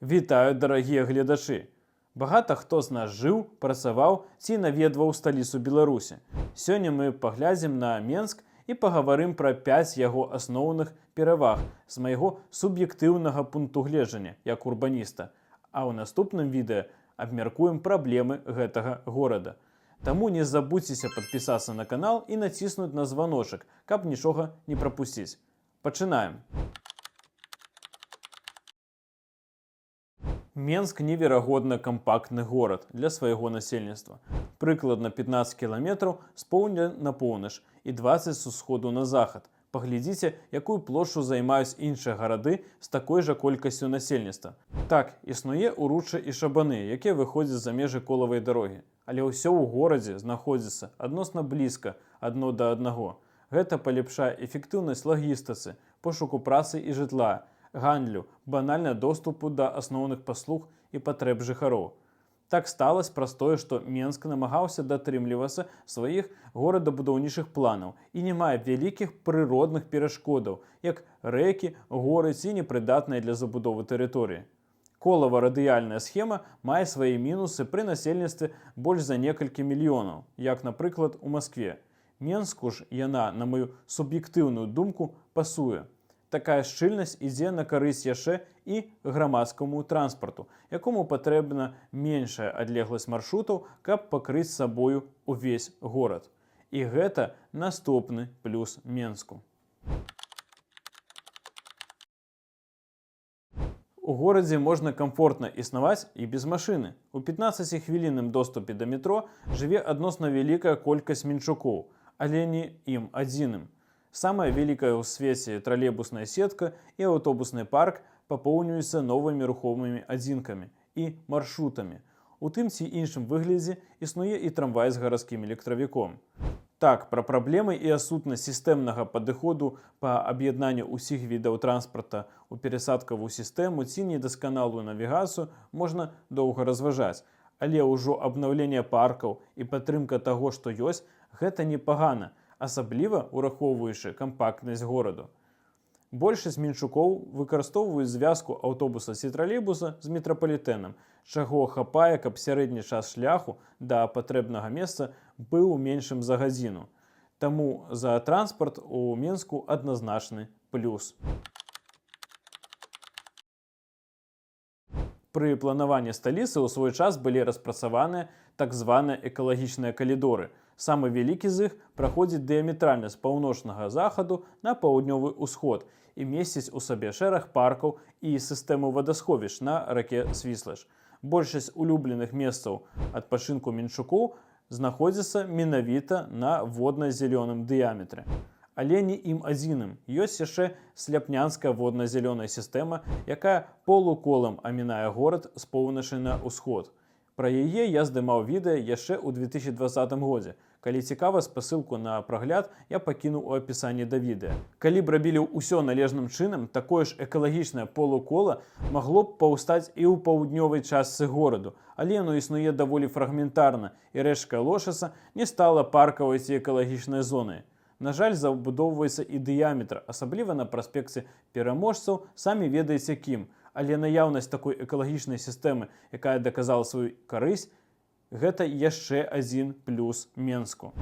Вітаю, дарагія гледачы! Багата хто з нас жыў, працаваў ці наведваў сталіцу Беларусі. Сёння мы паглядзім на Менск і пагаварым пра 5 яго асноўных пераваг з майго суб'ектыўнага пункту гледжання як урбаніста. А ў наступным відэа абмяркуем праблемы гэтага горада. Таму не забудзьцеся падпісацца на канал і націснуць на званочак, каб нічога не прапусціць. Пачынаем! Менск неверагодна кампактны горад для свайго насельніцтва. Прыкладна 15 кіламетраў з поўдня на поўнач і 20 з усходу на захад. Паглядзіце, якую плошчу займаюць іншыя гарады з такой жа колькасцю насельніцтва. Так, існуе Уручча і Шабаны, якія выходзяць за межы колавай дарогі. Але ўсё ў горадзе знаходзіцца адносна блізка адно да аднаго. Гэта палепшае эфектыўнасць лагістыцы, пошуку працы і жытла, гандлю, банальна доступу да асноўных паслуг і патрэб жыхароў. Так сталася праз тое, што Менск намагаўся датрымлівацца сваіх горадабудаўнічых планаў і не мае вялікіх прыродных перашкодаў, як рэкі, горы ці непрыдатныя для забудовы тэрыторыі. Колава-радыяльная схема мае свае мінусы пры насельніцтве больш за некалькі мільёнаў, як, напрыклад, у Маскве. Менску ж яна, на маю суб'ектыўную думку, пасуе. Такая шчыльнасць ідзе на карысць яшчэ і грамадскаму транспарту, якому патрэбна меншая адлегласць маршрутаў, каб пакрыць сабою увесь горад. І гэта наступны плюс Менску. У горадзе можна камфортна існаваць і без машыны. У 15-хвілінным доступе да метро жыве адносна вялікая колькасць мінчукоў, але не ім адзіным. Самая вялікая ў свеце тралейбусная сетка і аўтобусны парк папоўнююцца новымі рухомымі адзінкамі і маршрутамі. У тым ці іншым выглядзе існуе і трамвай з гарадскім электравіком. Так, пра праблемы і адсутнасць сістэмнага падыходу па аб'яднанню ўсіх відаў транспарта ў перасадкавую сістэму ці недасканалую навігацыю можна доўга разважаць. Але ўжо абнаўленне паркаў і падтрымка таго, што ёсць, гэта непагана, асабліва урахоўваючы кампактнасць гораду. Большасць мінчукоў выкарыстоўваюць звязку аўтобуса ці тралейбуса з метрапалітэнам, чаго хапае, каб сярэдні час шляху да патрэбнага месца быў меншым за гадзіну. Таму за транспарт у Менску адназначны плюс. Пры планаванні сталіцы ў свой час былі распрацаваныя так званыя экалагічныя калідоры. Самы вялікі з іх праходзіць дыяметральна з паўночнага захаду на паўднёвы ўсход і месціць у сабе шэраг паркаў і сістэму вадасховішч на раке Свіслач. Большасць улюбленых месцаў адпачынку мінчукоў знаходзіцца менавіта на водна-зялёным дыяметры. Але не ім адзіным. Ёсць яшчэ сляпнянская водна-зялёная сістэма, якая полуколам амінае горад з поўначы на ўсход. Пра яе я здымаў відэа яшчэ ў 2020 годзе. Калі цікава, спасылку на прагляд я пакінуў у апісанні да відэа. Калі б рабілі ўсё належным чынам, такое ж экалагічнае полукола магло б паўстаць і ў паўднёвай частцы гораду, але яно існуе даволі фрагментарна, і рэчка Лошыца не стала паркавай ці экалагічнай зонай. На жаль, забудоўваецца і дыяметр, асабліва на праспекце Пераможцаў, самі ведаеце кім. Але наяўнасць такой экалагічнай сістэмы, якая даказала сваю карысць, гэта яшчэ адзін плюс Менску.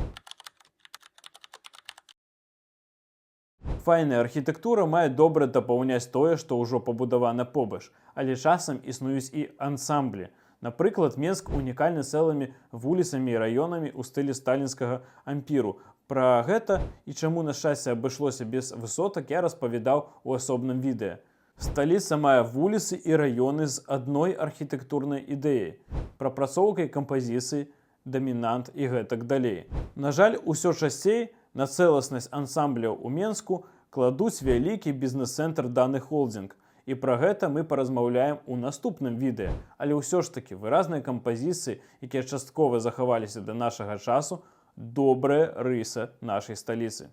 Файная архітэктура мае добра дапаўняць тое, што ўжо пабудавана побач, але часам існуюць і ансамблі. Напрыклад, Менск унікальны цэлымі вуліцамі і раёнамі ў стылі сталінскага ампіру. Пра гэта і чаму, на шчасце, абышлося без высотак, я распавядаў у асобным відэа. Сталіца мае вуліцы і раёны з адной архітэктурнай ідэяй, прапрацоўкай кампазіцыі, дамінант і гэтак далей. На жаль, усё часцей на цэласнасць ансамбляў у Менску кладуць вялікі бізнес-цэнтр Даны Холдзінг. І пра гэта мы паразмаўляем у наступным відэа. Але ўсё ж такі выразныя кампазіцыі, якія часткова захаваліся да нашага часу, добрая рыса нашай сталіцы.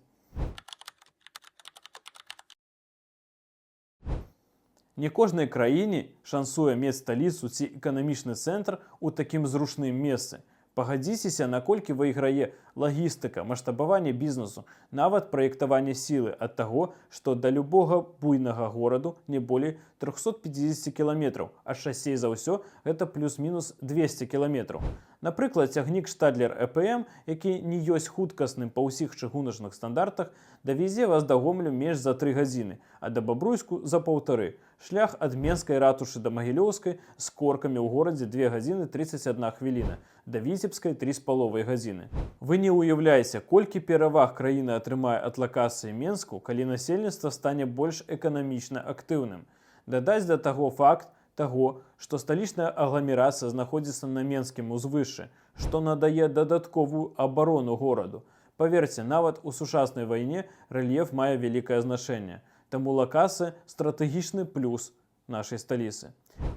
Не кожнай краіне шансуе мець сталіцу ці эканамічны цэнтр у такім зручным месцы. Пагадзіцеся, наколькі выйграе лагістыка, маштабаванне бізнесу, нават праектаванне сілы ад таго, што да любога буйнага гораду не болей 350 кіламетраў, а часцей за ўсё гэта плюс-мінус 200 кіламетраў. Напрыклад, цягнік Штадлер ЭПМ, які не ёсць хуткасным па ўсіх чыгуначных стандартах, давезе вас да Гомелю менш за 3 гадзіны, а да Бабруйску за 1,5. Шлях ад Менскай ратушы да Магілёўскай з коркамі ў горадзе 2 гадзіны 31 хвіліна, да Віцебскай 3,5 гадзіны. Вы не ўяўляеце, колькі пераваг краіна атрымае ад лакацыі Менску, калі насельніцтва стане больш эканамічна актыўным. Дадаць да таго факт таго, што сталічная агламерацыя знаходзіцца на Менскім узвышшы, што надае дадатковую абарону гораду. Паверце, нават у сучаснай вайне рэльеф мае вялікае значэнне. Таму лакацыя – стратэгічны плюс нашай сталіцы.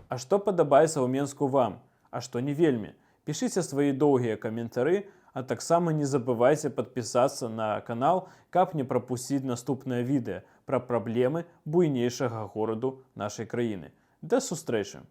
А што падабаецца ў Менску вам? А што не вельмі? Пішыце свае доўгія каментары, а таксама не забывайце падпісацца на канал, каб не прапусціць наступнае відэа пра праблемы буйнейшага гораду нашай краіны. До сустрэчы!